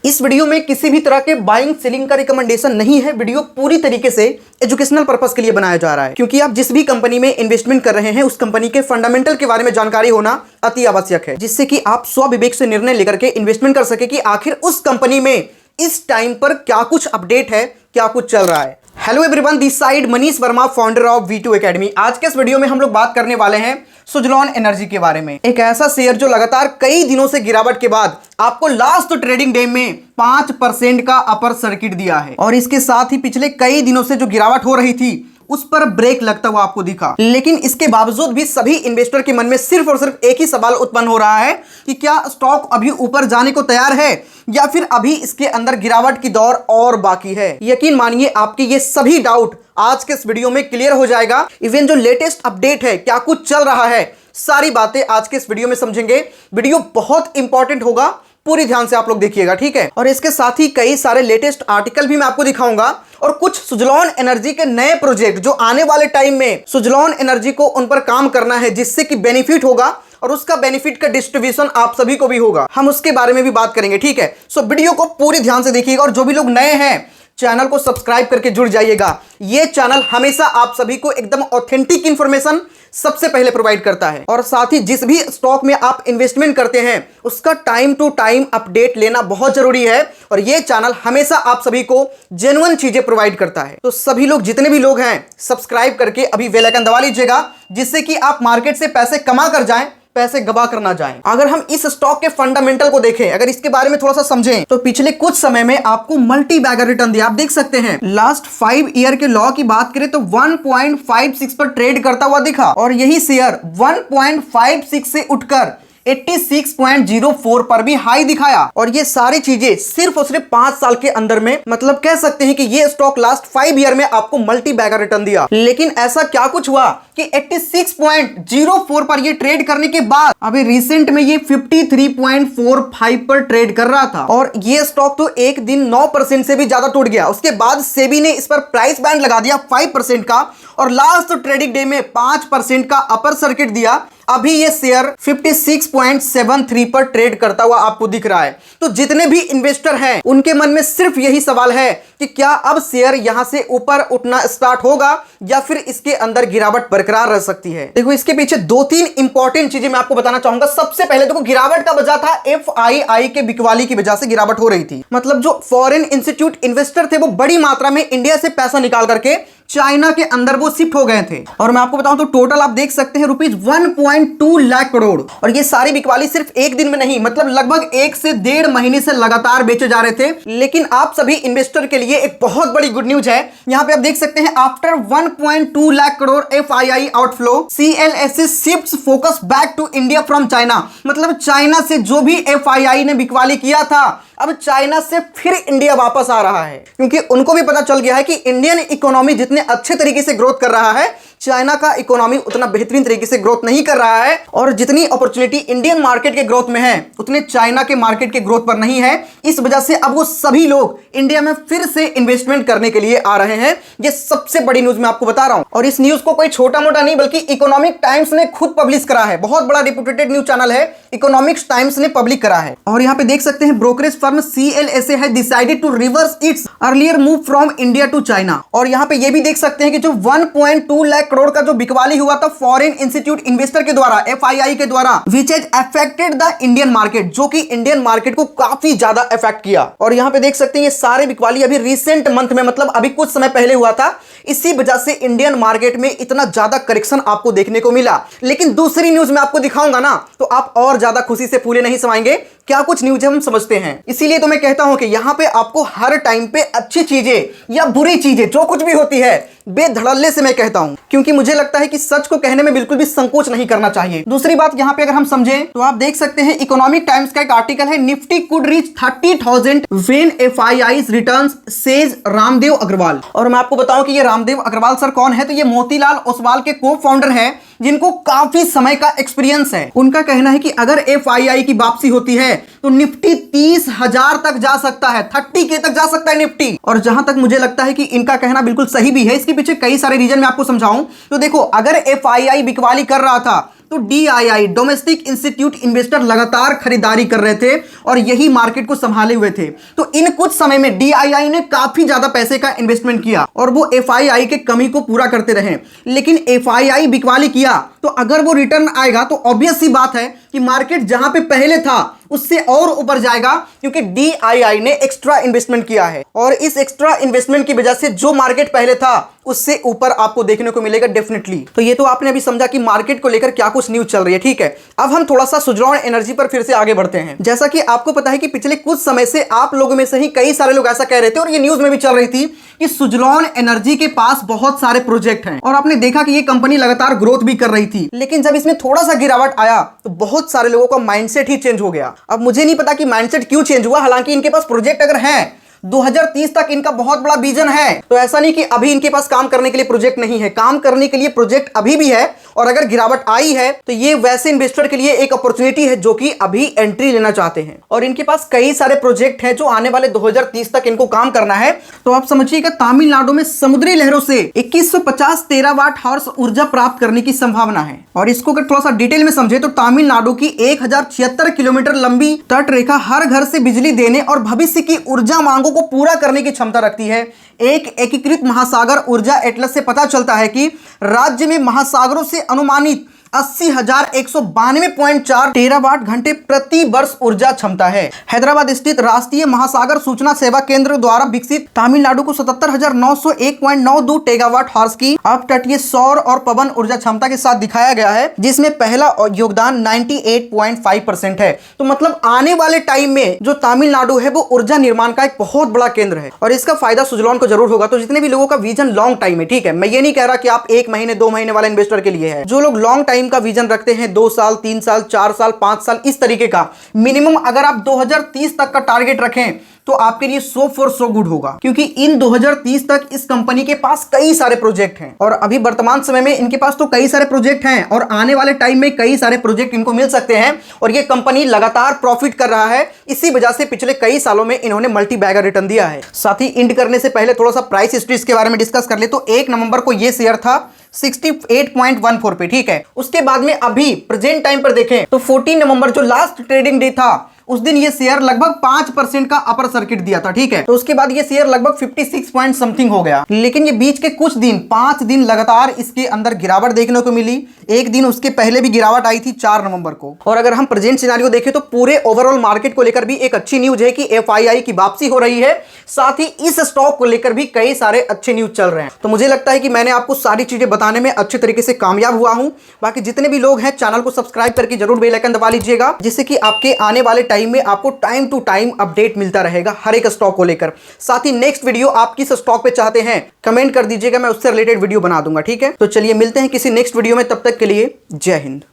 इस वीडियो में किसी भी तरह के बाइंग सेलिंग का रिकमेंडेशन नहीं है। वीडियो पूरी तरीके से एजुकेशनल पर्पस के लिए बनाया जा रहा है, क्योंकि आप जिस भी कंपनी में इन्वेस्टमेंट कर रहे हैं उस कंपनी के फंडामेंटल के बारे में जानकारी होना अति आवश्यक है, जिससे कि आप स्वविवेक से निर्णय लेकर के इन्वेस्टमेंट कर सके कि आखिर उस कंपनी में इस टाइम पर क्या कुछ अपडेट है, क्या कुछ चल रहा है। Hello everyone, this side Manish Verma, founder of V2 academy. आज के इस वीडियो में हम लोग बात करने वाले हैं सुजलॉन एनर्जी के बारे में। एक ऐसा शेयर जो लगातार कई दिनों से गिरावट के बाद आपको लास्ट ट्रेडिंग डे में 5% का अपर सर्किट दिया है, और इसके साथ ही पिछले कई दिनों से जो गिरावट हो रही थी उस पर ब्रेक लगता हुआ आपको दिखा। लेकिन इसके बावजूद भी सभी इन्वेस्टर के मन में सिर्फ और सिर्फ एक ही सवाल उत्पन्न हो रहा है कि क्या स्टॉक अभी ऊपर जाने को तैयार है या फिर अभी इसके अंदर गिरावट की दौर और बाकी है। यकीन मानिए आपके ये सभी डाउट आज के इस वीडियो में क्लियर हो जाएगा। इवन जो लेटेस्ट अपडेट है, क्या कुछ चल रहा है, सारी बातें आज के इस वीडियो में समझेंगे। वीडियो बहुत इंपॉर्टेंट होगा, पूरी ध्यान से आप लोग देखिएगा, ठीक है। और इसके साथ ही कई सारे लेटेस्ट आर्टिकल भी मैं आपको दिखाऊंगा, और कुछ सुजलॉन एनर्जी के नए प्रोजेक्ट जो आने वाले टाइम में सुजलॉन एनर्जी को उन पर काम करना है, जिससे कि बेनिफिट होगा और उसका बेनिफिट का डिस्ट्रीब्यूशन आप सभी को भी होगा। हम उसके बारे में भी बात करेंगे, ठीक है। सो वीडियो को पूरी ध्यान से देखिएगा, और जो भी लोग नए हैं चैनल को सब्सक्राइब करके जुड़ जाइएगा। ये चैनल हमेशा आप सभी को एकदम ऑथेंटिक इंफॉर्मेशन सबसे पहले प्रोवाइड करता है, और साथ ही जिस भी स्टॉक में आप इन्वेस्टमेंट करते हैं उसका टाइम टू टाइम अपडेट लेना बहुत जरूरी है, और ये चैनल हमेशा आप सभी को जेन्युइन चीजें प्रोवाइड करता है। तो सभी लोग, जितने भी लोग हैं, सब्सक्राइब करके अभी बेल आइकन दबा लीजिएगा, जिससे कि आप मार्केट से पैसे कमा कर जाएं, पैसे गवा कर ना जाएं। अगर हम इस स्टॉक के फंडामेंटल को देखें, अगर इसके बारे में थोड़ा सा समझें, तो पिछले कुछ समय में आपको मल्टी बैगर रिटर्न दिया। आप देख सकते हैं लास्ट 5 ईयर के लॉ की बात करें तो 1.56 पर ट्रेड करता हुआ दिखा, और यही शेयर 1.56 से उठकर 86.04 पर भी हाई दिखाया। और ये सारी चीजें सिर्फ और सिर्फ 5 साल के अंदर में, मतलब कह सकते हैं कि ये स्टॉक लास्ट 5 ईयर में आपको मल्टी बैगर रिटर्न दिया। लेकिन ऐसा क्या कुछ हुआ कि 86.04 पर ये ट्रेड करने के बाद अभी रिसेंट में ये 53.45 पर ट्रेड कर रहा था, और ये स्टॉक तो एक दिन 9% से भी ज्यादा टूट गया। उसके बाद सेबी ने इस पर प्राइस बैंड लगा दिया 5% का, और लास्ट ट्रेडिंग डे में 5% का अपर सर्किट दिया। अभी ये शेयर 56.73 पर ट्रेड करता हुआ आपको दिख रहा है। तो जितने भी इन्वेस्टर हैं उनके मन में सिर्फ यही सवाल है कि क्या अब शेयर यहां से ऊपर उठना स्टार्ट होगा या फिर इसके अंदर गिरावट बरकरार रह सकती है। देखो, इसके पीछे 2-3 इंपॉर्टेंट चीजें मैं आपको बताना चाहूंगा। सबसे पहले देखो, गिरावट का वजह था FII के बिकवाली की वजह से गिरावट हो रही थी। मतलब जो फॉरेन इंस्टीट्यूट इन्वेस्टर थे वो बड़ी मात्रा में इंडिया से पैसा निकाल करके चाइना के अंदर वो शिफ्ट हो गए थे। और मैं आपको बताऊं तो टोटल आप देख सकते हैं रुपीज 1.2 लाख करोड़, और ये सारी बिकवाली सिर्फ एक दिन में नहीं, मतलब लगभग 1 से 1.5 महीने से लगातार बेचे जा रहे थे। लेकिन आप सभी इन्वेस्टर के लिए एक बहुत बड़ी गुड न्यूज है। यहां पे आप देख सकते हैं, after 1.2 lakh crore FII outflow, CLSA shifts focus back to India from China. मतलब चाइना से जो भी FII ने बिकवाली किया था, अब चाइना से फिर इंडिया वापस आ रहा है, क्योंकि उनको भी पता चल गया है कि इंडियन इकोनॉमी जितने अच्छे तरीके से ग्रोथ कर रहा है, चाइना का इकोनॉमी उतना बेहतरीन तरीके से ग्रोथ नहीं कर रहा है। और जितनी अपॉर्चुनिटी इंडियन मार्केट के ग्रोथ में है उतने चाइना के मार्केट के ग्रोथ पर नहीं है। इस वजह से अब वो सभी लोग इंडिया में फिर से इन्वेस्टमेंट करने के लिए आ रहे हैं। ये सबसे बड़ी न्यूज मैं आपको बता रहा हूं, और इस न्यूज को कोई छोटा मोटा नहीं बल्कि इकोनॉमिक टाइम्स ने खुद पब्लिश करा है। बहुत बड़ा रिप्यूटेड न्यूज चैनल है, इकोनॉमिक्स टाइम्स ने पब्लिश करा है। और यहाँ पे देख सकते हैं, brokerage firm CLSA has decided to reverse its earlier move from India to China। और यहाँ पे ये भी देख सकते हैं कि जो 1.2 लाख करोड़ का जो बिकवाली हुआ था फॉरेन इंस्टीट्यूट इन्वेस्टर के द्वारा, FII के द्वारा, which has affected the Indian market, जो कि इंडियन मार्केट को काफी ज्यादा अफेक्ट किया। और यहाँ पे देख सकते हैं ये सारे बिकवाली अभी रिसेंट मंथ में, मतलब अभी कुछ समय पहले हुआ था। इसी वजह से इंडियन मार्केट में इतना ज्यादा करेक्शन आपको देखने को मिला। लेकिन दूसरी न्यूज में आपको दिखाऊंगा ना, तो आप और ज्यादा खुशी से फूले नहीं समाएंगे। क्या कुछ न्यूज हम समझते हैं, इसीलिए तो मैं कहता हूं कि यहां पे आपको हर टाइम पे अच्छी चीजें या बुरी चीजें जो कुछ भी होती है बेधड़ल्ले से मैं कहता हूं, क्योंकि मुझे लगता है कि सच को कहने में बिल्कुल भी संकोच नहीं करना चाहिए। दूसरी बात यहां पे अगर हम समझें तो आप देख सकते हैं, इकोनॉमिक टाइम्स का एक आर्टिकल है, Nifty could reach 30,000 when FII's returns says Ramdev Agrawal. और मैं आपको बताऊं कि ये रामदेव अग्रवाल सर कौन है, तो ये मोतीलाल ओसवाल के को फाउंडर है, जिनको काफी समय का एक्सपीरियंस है। उनका कहना है कि अगर FII की वापसी होती है तो निफ्टी 30,000 तक जा सकता है, 30K तक जा सकता है निफ्टी। और जहां तक मुझे लगता है कि इनका कहना बिल्कुल सही भी है, इसके पीछे कई सारे रीजन मैं आपको समझाऊं। तो देखो, अगर FII बिकवाली कर रहा था तो DII डोमेस्टिक इंस्टीट्यूट इन्वेस्टर लगातार खरीदारी कर रहे थे और यही मार्केट को संभाले हुए थे। तो इन कुछ समय में DII ने काफी ज्यादा पैसे का इन्वेस्टमेंट किया और वो FII के कमी को पूरा करते रहे, लेकिन FII बिकवाली किया तो अगर वो रिटर्न आएगा तो ऑब्वियस सी बात है कि मार्केट जहां पे पहले था उससे और ऊपर जाएगा, क्योंकि DII ने एक्स्ट्रा इन्वेस्टमेंट किया है और इस एक्स्ट्रा इन्वेस्टमेंट की वजह से जो मार्केट पहले था उससे ऊपर आपको देखने को मिलेगा डेफिनेटली। तो ये तो आपने अभी समझा कि मार्केट को लेकर क्या कुछ न्यूज चल रही है, ठीक है। अब हम थोड़ा सा सुजलॉन एनर्जी पर फिर से आगे बढ़ते हैं। जैसा कि आपको पता है कि पिछले कुछ समय से आप लोगों में से ही कई सारे लोग ऐसा कह रहे थे और ये न्यूज में भी चल रही थी कि सुजलॉन एनर्जी के पास बहुत सारे प्रोजेक्ट हैं और आपने देखा कि ये कंपनी लगातार ग्रोथ भी कर रही थी, लेकिन जब इसमें थोड़ा सा गिरावट आया तो बहुत सारे लोगों का माइंडसेट ही चेंज हो गया। अब मुझे नहीं पता कि माइंडसेट क्यों चेंज हुआ, हालांकि इनके पास प्रोजेक्ट अगर है 2030 तक इनका बहुत बड़ा विजन है, तो ऐसा नहीं कि अभी इनके पास काम करने के लिए प्रोजेक्ट नहीं है, काम करने के लिए प्रोजेक्ट अभी भी है। और अगर गिरावट आई है तो ये वैसे इन्वेस्टर के लिए एक अपॉर्चुनिटी है जो कि अभी एंट्री लेना चाहते हैं और इनके पास कई सारे प्रोजेक्ट हैं जो आने वाले 2030 तक इनको काम करना है। तो आप समझिएगा तमिलनाडु में समुद्री लहरों से 2150 टेरावाट हावर्स ऊर्जा प्राप्त करने की संभावना है। और इसको अगर थोड़ा सा डिटेल में समझे तो तमिलनाडु की 1076 किलोमीटर लंबी तट रेखा हर घर से बिजली देने और भविष्य की ऊर्जा मांगों को पूरा करने की क्षमता रखती है। एक एकीकृत महासागर ऊर्जा एटलस से पता चलता है कि राज्य में महासागरों से अनुमानित 80,192.4 टेरावाट घंटे प्रति वर्ष ऊर्जा क्षमता है। हैदराबाद स्थित राष्ट्रीय महासागर सूचना सेवा केंद्र द्वारा विकसित तमिलनाडु को 77,901.92 टेगावाट हार्स की अपतटीय सौर और पवन ऊर्जा क्षमता के साथ दिखाया गया है, जिसमें पहला योगदान 98.5% है। तो मतलब आने वाले टाइम में जो तमिलनाडु है वो ऊर्जा निर्माण का एक बहुत बड़ा केंद्र है और इसका फायदा सुजलॉन को जरूर होगा। तो जितने भी लोगों का विजन लॉन्ग टाइम है, ठीक है, मैं ये नहीं कह रहा कि आप 1 महीने 2 महीने वाला इन्वेस्टर के लिए है, जो लोग लॉन्ग टाइम का विजन रखते हैं 2 साल 3 साल 4 साल 5 साल इस तरीके का, मिनिमम अगर आप 2030 तक का टारगेट रखें तो आपके लिए सो फॉर सो गुड होगा, क्योंकि इन 2030 तक इस कंपनी के पास कई सारे प्रोजेक्ट हैं और अभी वर्तमान समय में इनके पास तो कई सारे प्रोजेक्ट हैं और आने वाले टाइम में कई सारे प्रोजेक्ट इनको मिल सकते हैं और ये कंपनी लगातार प्रॉफिट कर रहा है। इसी वजह से पिछले कई सालों में इन्होंने मल्टी बैगर रिटर्न दिया है। साथ ही इंड करने से पहले थोड़ा सा प्राइस हिस्ट्री के बारे में डिस्कस कर ले तो 1 नवंबर को ये शेयर था 68.14 पे, ठीक है। उसके बाद में अभी प्रेजेंट टाइम पर देखें तो 14 नवंबर जो लास्ट ट्रेडिंग डे था उस दिन ये शेयर लगभग 5% का अपर सर्किट दिया था, ठीक है। तो उसके बाद ये शेयर लगभग 56 पॉइंट समथिंग हो गया, लेकिन ये बीच के कुछ दिन 5 दिन लगातार इसके अंदर गिरावट देखने को मिली। एक दिन उसके पहले भी गिरावट आई थी 4 नवंबर को। और अगर हम प्रेजेंट सिनेरियो देखें तो पूरे ओवरऑल मार्केट को लेकर भी एक अच्छी न्यूज है कि FII की वापसी हो रही है। साथ ही इस स्टॉक को लेकर भी कई सारे अच्छे न्यूज चल रहे हैं। तो मुझे लगता है कि मैंने आपको सारी चीजें बताने में अच्छे तरीके से कामयाब हुआ हूं। बाकी जितने भी लोग हैं चैनल को सब्सक्राइब करके जरूर बेल आइकन दबा लीजिएगा, जिससे कि आपके आने वाले टाइम में आपको टाइम टू टाइम अपडेट मिलता रहेगा हर एक स्टॉक को लेकर। साथ ही नेक्स्ट वीडियो आप किस स्टॉक पे चाहते हैं कमेंट कर दीजिएगा, मैं उससे रिलेटेड वीडियो बना दूंगा, ठीक है। तो चलिए मिलते हैं किसी नेक्स्ट वीडियो में, तब तक के लिए जय हिंद।